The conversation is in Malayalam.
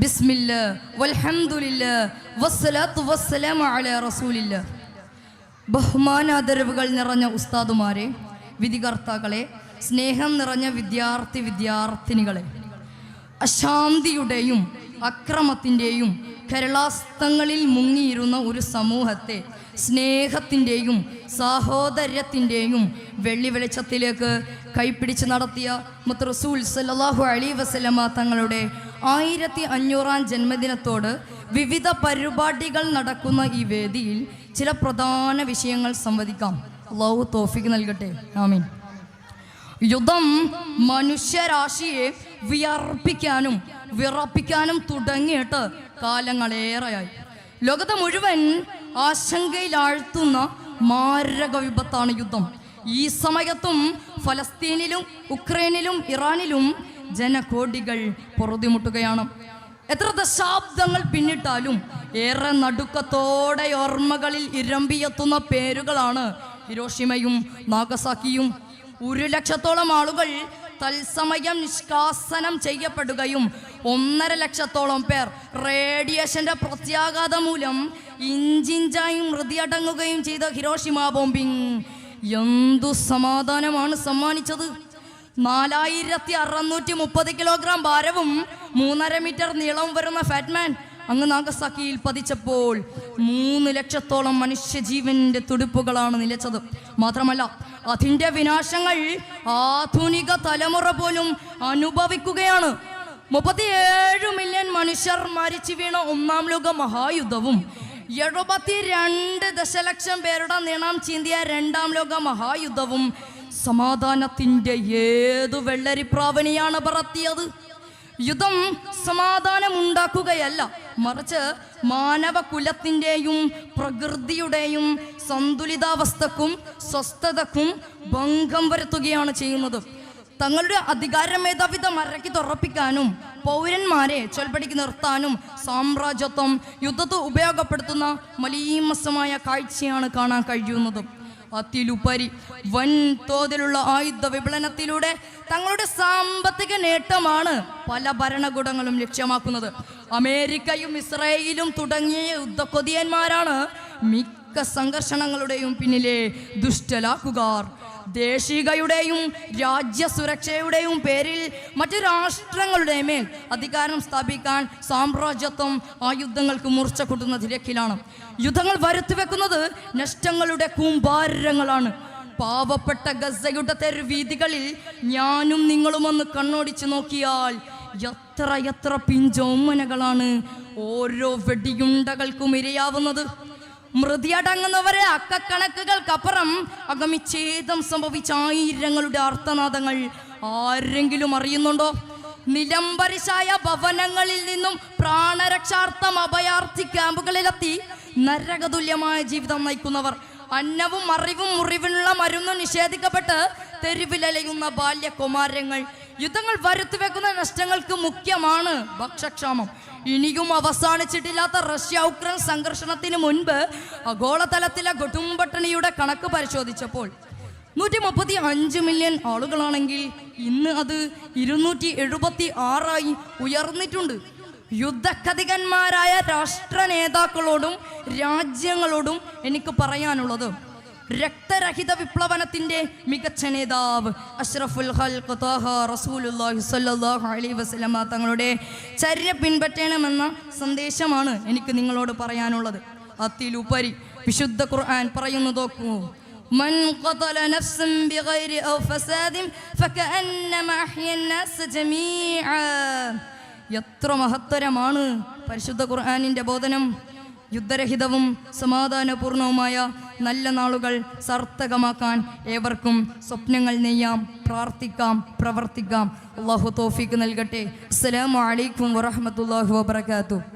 ബിസ്മില്ലാ വൽഹംദുലില്ലാ വസ്സലാത്തു വസ്സലാമു അലാ റസൂലില്ലാ. ബഹുമാനാദരവുകൾ നിറഞ്ഞ ഉസ്താദുമാരെ, വിധികർത്താക്കളെ, സ്നേഹം നിറഞ്ഞ വിദ്യാർത്ഥിനികളെ, അശാന്തിയുടെയും അക്രമത്തിൻ്റെയും കരളാസ്തങ്ങളിൽ മുങ്ങിയിരുന്ന ഒരു സമൂഹത്തെ സ്നേഹത്തിൻ്റെയും സാഹോദര്യത്തിൻ്റെയും വെള്ളി വെളിച്ചത്തിലേക്ക് കൈപ്പിടിച്ച് നടത്തിയ മുത്ത് റസൂൽ സല്ലല്ലാഹു അലൈഹി വസല്ലമ തങ്ങളുടെ 1500-ാം ജന്മദിനത്തോട് വിവിധ പരിപാടികൾ നടക്കുന്ന ഈ വേദിയിൽ ചില പ്രധാന വിഷയങ്ങൾ സംവദിക്കാം. അല്ലാഹു തൗഫീഖ് നൽകട്ടെ, ആമീൻ. യുദ്ധം മനുഷ്യരാശിയെ വിറപ്പിക്കാനും തുടങ്ങിയിട്ട് കാലങ്ങളേറെയായി. ലോകത്തെ മുഴുവൻ ആശങ്കയിലാഴ്ത്തുന്ന മാരക വിപത്താണ് യുദ്ധം. ഈ സമയത്തും ഫലസ്തീനിലും ഉക്രൈനിലും ഇറാനിലും ജനകോടികൾ പൊറുതിമുട്ടുകയാണ്. എത്ര ദശാബ്ദങ്ങൾ പിന്നിട്ടാലും ഏറെ നടുക്കത്തോടെ ഓർമ്മകളിൽ ഇരമ്പിയെത്തുന്ന പേരുകളാണ് ഹിരോഷിമയും നാഗസാക്കിയും. 1,00,000-ഓളം ആളുകൾ തത്സമയം നിഷ്കാസനം ചെയ്യപ്പെടുകയും 1.5 ലക്ഷത്തോളം പേർ റേഡിയേഷന്റെ പ്രത്യാഘാതം മൂലം ഇഞ്ചിഞ്ചായി മൃതിയടങ്ങുകയും ചെയ്ത ഹിരോഷിമ ബോംബിംഗ് എന്തു സമാധാനമാണ് സമ്മാനിച്ചത്. 4630 കിലോഗ്രാം ഭാരവും 3.5 മീറ്റർ നീളവും വരുന്ന ഫാറ്റ്മാൻ അങ്ങ് നാഗസാക്കിയിൽ പതിച്ചപ്പോൾ 3 ലക്ഷത്തോളം മനുഷ്യജീവന്റെ തുടിപ്പുകളാണ് നിലച്ചത്. മാത്രമല്ല, അതിൻ്റെ വിനാശങ്ങൾ ആധുനിക തലമുറ പോലും അനുഭവിക്കുകയാണ്. 37 മില്യൺ മനുഷ്യർ മരിച്ചു വീണ 1-ാം ലോക മഹായുദ്ധവും 72 ദശലക്ഷം പേരുടെ നിണം ചീന്തിയ 2-ാം ലോക മഹായുദ്ധവും സമാധാനത്തിൻ്റെ ഏതു വെള്ളരിപ്രാവണിയാണ് പറത്തിയത്. യുദ്ധം സമാധാനമുണ്ടാക്കുകയല്ല, മറിച്ച് മാനവകുലത്തിൻ്റെയും പ്രകൃതിയുടെയും സന്തുലിതാവസ്ഥക്കും സ്വസ്ഥതക്കും ഭംഗം വരുത്തുകയാണ് ചെയ്യുന്നത്. തങ്ങളുടെ അധികാര മേധാവിത്വം മരക്കി തുറപ്പിക്കാനും പൗരന്മാരെ ചൊൽപ്പടിക്ക് നിർത്താനും സാമ്രാജ്യത്വം യുദ്ധത്തെ ഉപയോഗപ്പെടുത്തുന്ന മലീമസമായ കാഴ്ചയാണ് കാണാൻ കഴിയുന്നത്. അതിലുപരി വൻതോതിലുള്ള ആയുധ വിപ്ലവത്തിലൂടെ തങ്ങളുടെ സാമ്പത്തിക നേട്ടമാണ് പല ഭരണകൂടങ്ങളും ലക്ഷ്യമാക്കുന്നത്. അമേരിക്കയും ഇസ്രായേലും തുടങ്ങിയ യുദ്ധക്കൊതിയന്മാരാണ് മിക്ക സംഘർഷങ്ങളുടെയും പിന്നിലെ ദുഷ്ടലാക്കുകാർ. ദേശീയതയുടെയും രാജ്യസുരക്ഷയുടെയും പേരിൽ മറ്റു രാഷ്ട്രങ്ങളുടെ മേൽ അധികാരം സ്ഥാപിക്കാൻ സാമ്രാജ്യത്വം ആ യുദ്ധങ്ങൾക്ക് മൂർച്ച കൂട്ടുന്ന തിരക്കിലാണ്. യുദ്ധങ്ങൾ വരുത്തിവെക്കുന്നത് നഷ്ടങ്ങളുടെ കൂമ്പാരങ്ങളാണ്. പാവപ്പെട്ട ഗസയുടെ തെരുവീഥികളിൽ ഞാനും നിങ്ങളുമൊന്ന് കണ്ണോടിച്ച് നോക്കിയാൽ എത്ര പിഞ്ചോമനകളാണ് ഓരോ വെടിയുണ്ടകൾക്കും ഇരയാവുന്നത്. മൃതിയടങ്ങുന്നവരെ അക്കക്കണക്കുകൾക്കപ്പുറം അഗമിച്ഛേദം സംഭവിച്ച 1000ങ്ങളുടെ അർത്ഥനാദങ്ങൾ ആരെങ്കിലും അറിയുന്നുണ്ടോ? നിലംപരിശായ ഭവനങ്ങളിൽ നിന്നും പ്രാണരക്ഷാർത്ഥം അഭയാർത്ഥി ക്യാമ്പുകളിലെത്തി നരകതുല്യമായ ജീവിതം നയിക്കുന്നവർ, അന്നവും അറിവും മുറിവിനുള്ള മരുന്നും നിഷേധിക്കപ്പെട്ട് തെരുവിലലയുന്ന ബാല്യകുമാരങ്ങൾ. യുദ്ധങ്ങൾ വരുത്തിവെക്കുന്ന നഷ്ടങ്ങൾക്ക് മുഖ്യമാണ് ഭക്ഷ്യക്ഷാമം. ഇനിയും അവസാനിച്ചിട്ടില്ലാത്ത റഷ്യ ഉക്രൈൻ സംഘർഷണത്തിന് മുൻപ് ആഗോളതലത്തിലെ കൊടുംപട്ടിണിയുടെ കണക്ക് പരിശോധിച്ചപ്പോൾ 135 മില്യൺ ആളുകളാണെങ്കിൽ ഇന്ന് അത് 276 ഉയർന്നിട്ടുണ്ട്. യുദ്ധക്കധികന്മാരായ രാഷ്ട്ര നേതാക്കളോടും രാജ്യങ്ങളോടും എനിക്ക് പറയാനുള്ളത്, രക്തരഹിത വിപ്ലവനത്തിന്റെ മികച്ച നേതാവ് അഷ്റഫുൽ ഖൽഖ് ത്വാഹ റസൂലുള്ളാഹി സ്വല്ലല്ലാഹു അലൈഹി വസല്ലമ തങ്ങളുടെ ചര്യ പിൻപറ്റണമെന്ന സന്ദേശമാണ് എനിക്ക് നിങ്ങളോട് പറയാനുള്ളത്. അതിലുപരി വിശുദ്ധ ഖുർആൻ പറയുന്നു, നോക്കൂ, മൻ ഖതല നഫ്സൻ ബിഗൈരി ഔ ഫസാദിൻ ഫകഅന്നമ അഹ്യ അന്നാസ് ജമീഅ. എത്ര മഹത്തരമാണ് പരിശുദ്ധ ഖുർആനിൻ്റെ ബോധനം. യുദ്ധരഹിതവും സമാധാനപൂർണവുമായ നല്ല നാളുകൾ സാർത്ഥകമാക്കാൻ ഏവർക്കും സ്വപ്നങ്ങൾ നെയ്യാം, പ്രാർത്ഥിക്കാം, പ്രവർത്തിക്കാം. അല്ലാഹു തൗഫീഖ് നൽകട്ടെ. അസ്സലാമു അലൈക്കും വറഹ്മത്തുള്ളാഹി വബറകാതുഹു.